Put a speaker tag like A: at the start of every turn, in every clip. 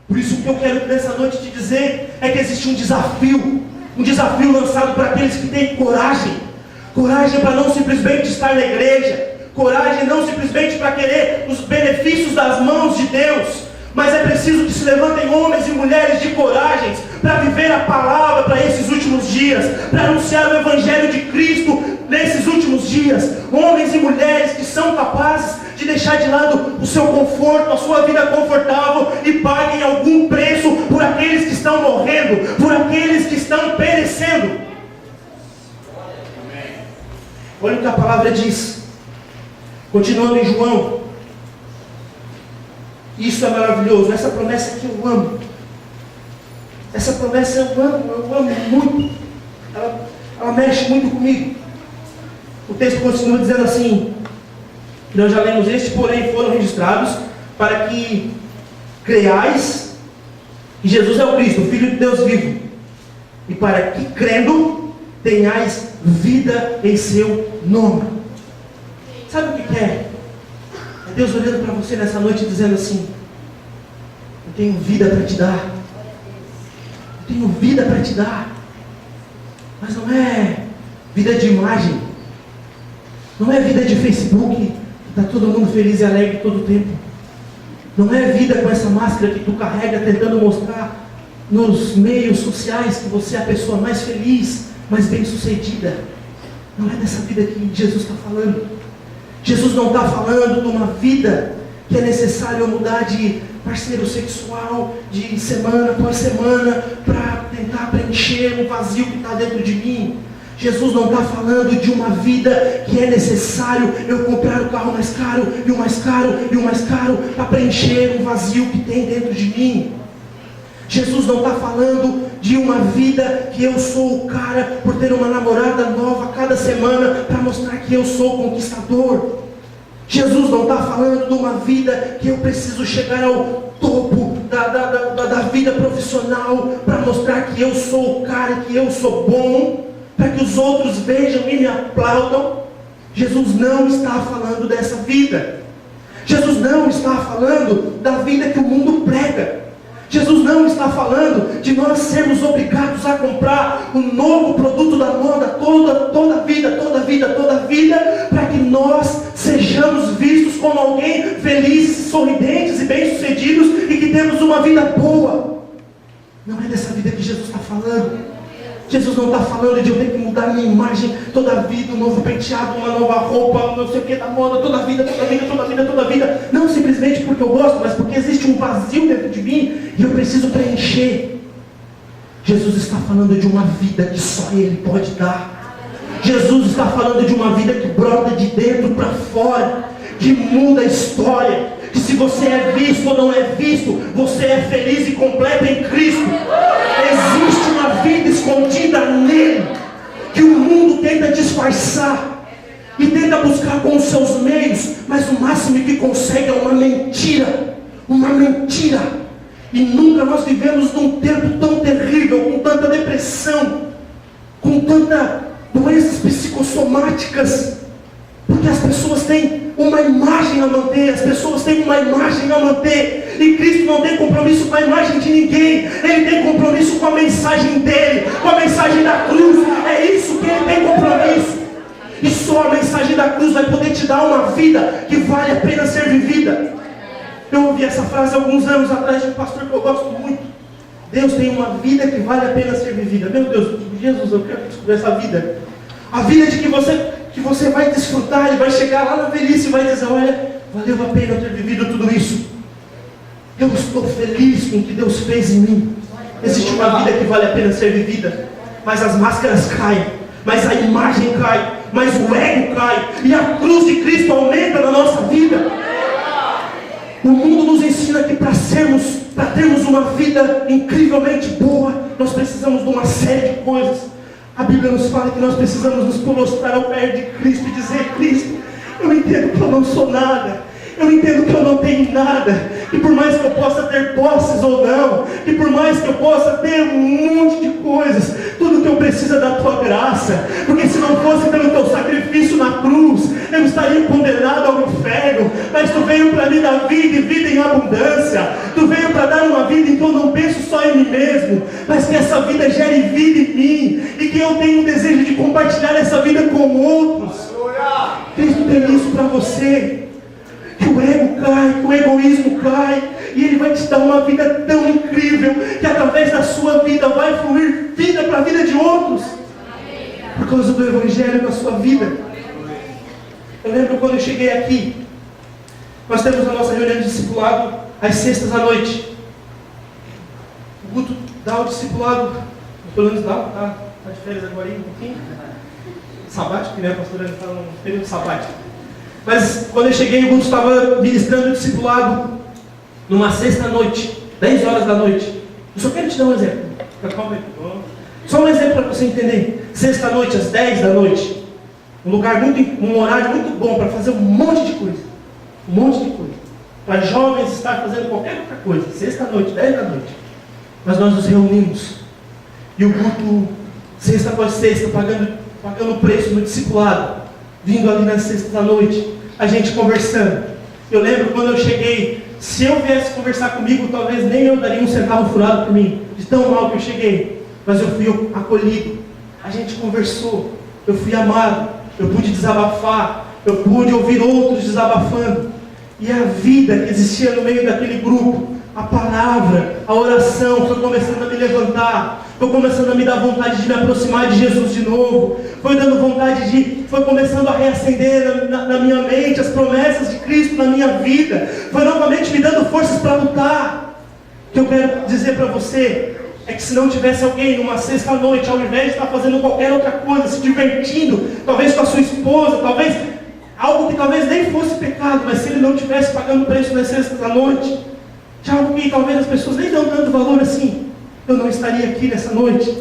A: Por isso o que eu quero nessa noite te dizer é que existe um desafio lançado para aqueles que têm coragem para não simplesmente estar na igreja, coragem não simplesmente para querer os benefícios das mãos de Deus, mas é preciso que se levantem homens e mulheres de coragem para viver a palavra para esses últimos dias, para anunciar o Evangelho de Cristo nesses últimos dias. Homens e mulheres que são capazes de deixar de lado o seu conforto, a sua vida confortável, e paguem algum preço por aqueles que estão morrendo, por aqueles que estão perecendo. Olha o que a palavra diz, continuando em João. Isso é maravilhoso, essa promessa que eu amo. Essa promessa eu amo muito. Ela mexe muito comigo. O texto continua dizendo assim: nós já lemos este, porém foram registrados para que creiais que Jesus é o Cristo, o Filho de Deus vivo, e para que crendo tenhais vida em seu nome. Sabe o que é? É Deus olhando para você nessa noite dizendo assim: eu tenho vida para te dar. Eu tenho vida para te dar. Mas não é vida de imagem. Não é vida de Facebook, que está todo mundo feliz e alegre todo o tempo. Não é vida com essa máscara que tu carrega tentando mostrar nos meios sociais que você é a pessoa mais feliz, mais bem sucedida. Não é dessa vida que Jesus está falando. Jesus não está falando de uma vida que é necessário eu mudar de parceiro sexual de semana após semana para tentar preencher um vazio que está dentro de mim. Jesus não está falando de uma vida que é necessário eu comprar o carro mais caro, e o mais caro, e o mais caro, para preencher um vazio que tem dentro de mim. Jesus não está falando de uma vida que eu sou o cara por ter uma namorada nova cada semana para mostrar que eu sou conquistador. Jesus não está falando de uma vida que eu preciso chegar ao topo da vida profissional para mostrar que eu sou o cara, que eu sou bom, para que os outros vejam e me aplaudam. Jesus não está falando dessa vida. Jesus não está falando da vida que o mundo prega. Jesus não está falando de nós sermos obrigados a comprar um novo produto da moda toda a vida, para que nós sejamos vistos como alguém felizes, sorridentes e bem-sucedidos e que temos uma vida boa. Não é dessa vida que Jesus está falando. Jesus não está falando de eu ter que mudar minha imagem toda a vida, um novo penteado, uma nova roupa, não sei o que da moda, toda a vida. Não simplesmente porque eu gosto, mas porque existe um vazio dentro de mim e eu preciso preencher. Jesus está falando de uma vida que só Ele pode dar. Jesus está falando de uma vida que brota de dentro para fora, que muda a história. Que se você é visto ou não é visto, você é feliz e completo em Cristo. Existe uma vida escondida nele, que o mundo tenta disfarçar e tenta buscar com os seus meios, mas o máximo que consegue é uma mentira. E nunca nós vivemos num tempo tão terrível, com tanta depressão, com tanta doenças psicossomáticas, porque as pessoas têm uma imagem a manter, e Cristo não tem compromisso com a imagem de ninguém. Ele tem compromisso com a mensagem dele, com a mensagem da cruz. É isso que ele tem compromisso. E só a mensagem da cruz vai poder te dar uma vida que vale a pena ser vivida. Eu ouvi essa frase alguns anos atrás de um pastor que eu gosto muito: Deus tem uma vida que vale a pena ser vivida. Meu Deus, Jesus, eu quero descobrir essa vida. A vida de que você vai desfrutar e vai chegar lá na velhice e vai dizer: olha, valeu a pena eu ter vivido tudo isso. Eu estou feliz com o que Deus fez em mim. Existe uma vida que vale a pena ser vivida, mas as máscaras caem, mas a imagem cai, mas o ego cai, e a cruz de Cristo aumenta na nossa vida. O mundo nos ensina que para termos uma vida incrivelmente boa, nós precisamos de uma série de coisas. A Bíblia nos fala que nós precisamos nos prostrar ao pé de Cristo e dizer: Cristo, eu entendo que eu não sou nada, Eu entendo que eu não tenho nada, que por mais que eu possa ter posses ou não, que por mais que eu possa ter um monte de coisas, tudo que eu preciso é da tua graça, porque se não fosse pelo teu sacrifício na cruz, eu estaria condenado ao inferno, mas tu veio para me dar vida e vida em abundância, tu veio para dar uma vida, então não penso só em mim mesmo, mas que essa vida gere vida em mim, e que eu tenho o desejo de compartilhar essa vida com outros. Cristo tem isso para você, que o ego cai, que o egoísmo cai, e Ele vai te dar uma vida tão incrível, que através da sua vida vai fluir vida para a vida de outros, por causa do Evangelho na sua vida. Eu lembro quando eu cheguei aqui, nós temos a nossa reunião de discipulado às sextas à noite. O Guto dá o discipulado, pelo menos dá, tá de férias agora um pouquinho, sabático, né, a pastora está no período sabático. Mas quando eu cheguei, o Guto estava ministrando o discipulado numa sexta-noite, 10 horas da noite. Eu só quero te dar um exemplo. Calma aí. Só um exemplo para você entender. Sexta-noite, às 10 da noite. Um horário muito bom para fazer um monte de coisa. Um monte de coisa. Para jovens estar fazendo qualquer outra coisa. Sexta-noite, 10 da noite. Mas nós nos reunimos. E o Guto, sexta após sexta, pagando o preço no discipulado. Vindo ali nas sextas da noite, a gente conversando. Eu lembro quando eu cheguei, se eu viesse conversar comigo, talvez nem eu daria um centavo furado por mim, de tão mal que eu cheguei. Mas eu fui acolhido, a gente conversou, eu fui amado, eu pude desabafar, eu pude ouvir outros desabafando. E a vida que existia no meio daquele grupo, a palavra, a oração, foi começando a me levantar, foi começando a me dar vontade de me aproximar de Jesus de novo, foi começando a reacender na minha mente as promessas de Cristo na minha vida, foi novamente me dando forças para lutar. O que eu quero dizer para você é que se não tivesse alguém numa sexta-noite, ao invés de estar fazendo qualquer outra coisa, se divertindo, talvez com a sua esposa, talvez algo que talvez nem fosse pecado, mas se ele não estivesse pagando preço nas sextas à noite, de algo que talvez as pessoas nem dão tanto valor assim, eu não estaria aqui nessa noite,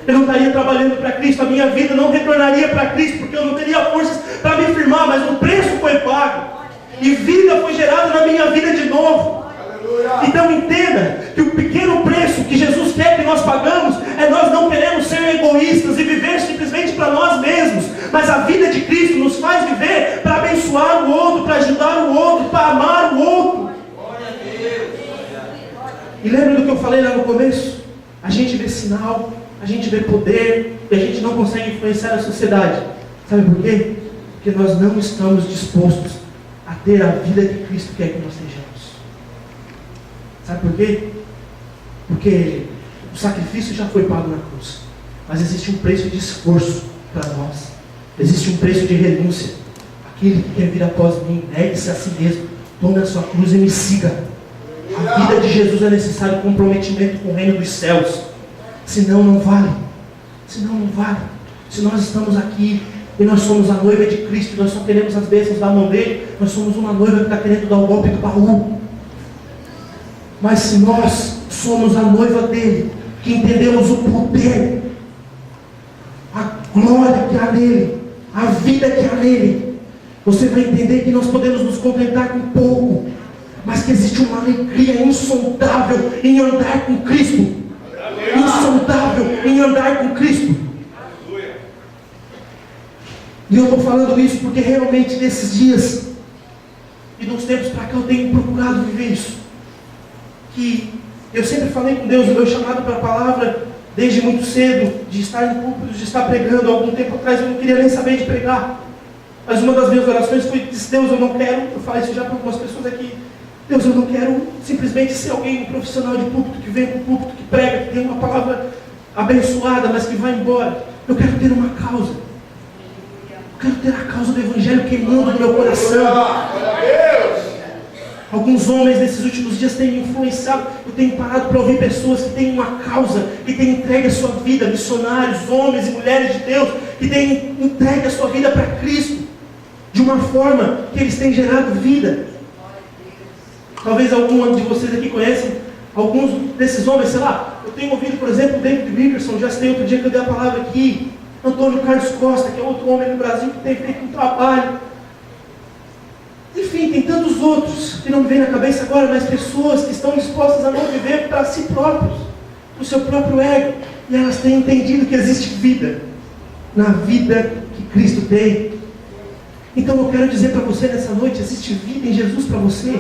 A: eu não estaria trabalhando para Cristo, a minha vida não retornaria para Cristo, porque eu não teria forças para me firmar, mas o preço foi pago, e vida foi gerada na minha vida de novo. Então entenda que o pequeno preço que Jesus quer que nós pagamos, é nós não queremos ser egoístas e viver simplesmente para nós mesmos, mas a vida de Cristo nos faz viver para abençoar o outro, para ajudar o outro, para amar o outro. E lembra do que eu falei lá no começo? A gente vê sinal, a gente vê poder, e a gente não consegue influenciar a sociedade. Sabe por quê? Porque nós não estamos dispostos a ter a vida que Cristo quer que nós sejamos. Sabe por quê? Porque o sacrifício já foi pago na cruz, mas existe um preço de esforço para nós. Existe um preço de renúncia. Aquele que quer vir após mim, negue-se a si mesmo, tome a sua cruz e me siga. A vida de Jesus é necessário comprometimento com o reino dos céus. Senão não vale. Senão não vale. Se nós estamos aqui e nós somos a noiva de Cristo, nós só queremos as bênçãos da mão dele, nós somos uma noiva que está querendo dar o golpe do baú. Mas se nós somos a noiva dele, que entendemos o poder, a glória que há nele, a vida que há nele, você vai entender que nós podemos nos contentar com pouco, mas que existe uma alegria insondável em andar com Cristo. Insondável em andar com Cristo. E eu estou falando isso porque realmente nesses dias e nos tempos para cá eu tenho procurado viver isso. Que eu sempre falei com Deus, o meu chamado para a palavra, desde muito cedo, de estar em púlpitos, de estar pregando. Algum tempo atrás eu não queria nem saber de pregar, mas uma das minhas orações foi: Deus, eu não quero, eu falei isso já para algumas pessoas aqui, Deus, eu não quero simplesmente ser alguém, um profissional de púlpito, que vem para o púlpito, que prega, que tem uma palavra abençoada, mas que vai embora. Eu quero ter uma causa, eu quero ter a causa do Evangelho queimando no meu coração. Alguns homens nesses últimos dias têm me influenciado. Eu tenho parado para ouvir pessoas que têm uma causa, que têm entregue a sua vida, missionários, homens e mulheres de Deus, que têm entregue a sua vida para Cristo, de uma forma que eles têm gerado vida. Talvez algum de vocês aqui conhecem alguns desses homens, sei lá. Eu tenho ouvido, por exemplo, o David Wilkerson, já citei outro dia que eu dei a palavra aqui. Antônio Carlos Costa, que é outro homem no Brasil que tem feito um trabalho. Enfim, tem tantos outros que não me vêm na cabeça agora, mas pessoas que estão dispostas a não viver para si próprios, para o seu próprio ego. E elas têm entendido que existe vida na vida que Cristo tem. Então eu quero dizer para você nessa noite, existe vida em Jesus para você.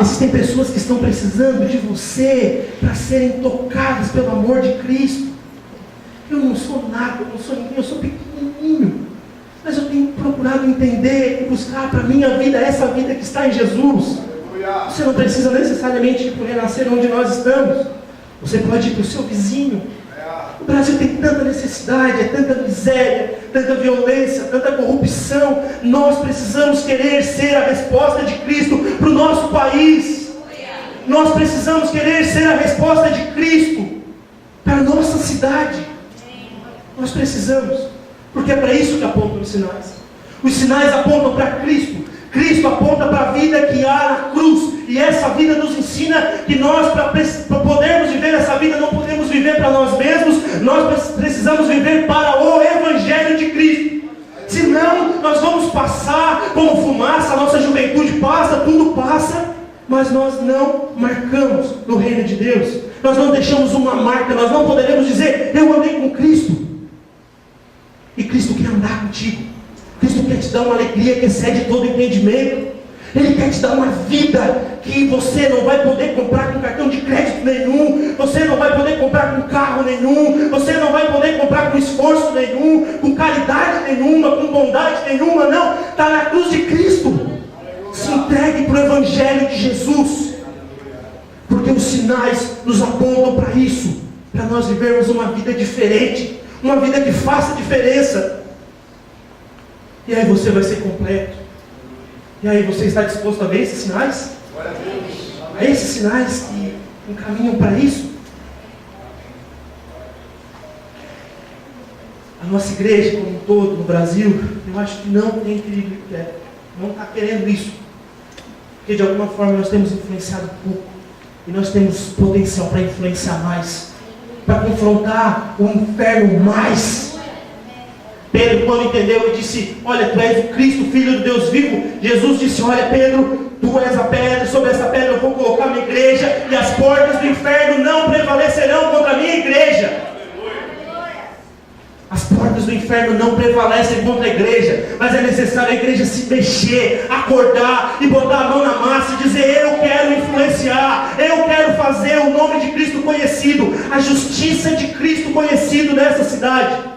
A: Existem pessoas que estão precisando de você para serem tocadas pelo amor de Cristo. Eu não sou nada, eu não sou ninguém, eu sou pequenininho. Mas eu tenho procurado entender e buscar para a minha vida essa vida que está em Jesus. Você não precisa necessariamente ir para o Renascer onde nós estamos. Você pode ir para o seu vizinho. O Brasil tem tanta necessidade, é tanta miséria, tanta violência, tanta corrupção. Nós precisamos querer ser a resposta de Cristo para o nosso país. Nós precisamos querer ser a resposta de Cristo para a nossa cidade. Nós precisamos, porque é para isso que apontam os sinais. Os sinais apontam para Cristo. Cristo aponta para a vida que há na cruz. E essa vida nos ensina que nós, para podermos viver essa vida, não podemos viver para nós mesmos. Nós precisamos viver para o Evangelho de Cristo. Senão, nós vamos passar como fumaça, a nossa juventude passa, tudo passa, mas nós não marcamos no reino de Deus. Nós não deixamos uma marca, nós não poderemos dizer, eu andei com Cristo. E Cristo quer andar contigo. Cristo quer te dar uma alegria que excede todo entendimento. Ele quer te dar uma vida que você não vai poder comprar com cartão de crédito nenhum. Você não vai poder comprar com carro nenhum. Você não vai poder comprar com esforço nenhum, com caridade nenhuma, com bondade nenhuma. Não, está na cruz de Cristo. Se entregue para o Evangelho de Jesus. Porque os sinais nos apontam para isso. Para nós vivermos uma vida diferente. Uma vida que faça diferença. E aí você vai ser completo. E aí você está disposto a ver esses sinais? A esses sinais que encaminham para isso? A nossa igreja como um todo no Brasil, eu acho que não está querendo isso. Porque de alguma forma nós temos influenciado pouco. E nós temos potencial para influenciar mais. Para confrontar o inferno mais. Pedro, quando entendeu, ele disse, olha, tu és o Cristo, Filho do Deus vivo. Jesus disse, olha Pedro, tu és a pedra, sobre essa pedra eu vou colocar minha igreja, e as portas do inferno não prevalecerão contra a minha igreja. As portas do inferno não prevalecem contra a igreja, mas é necessário a igreja se mexer, acordar e botar a mão na massa e dizer, eu quero influenciar, eu quero fazer o nome de Cristo conhecido, a justiça de Cristo conhecido nessa cidade.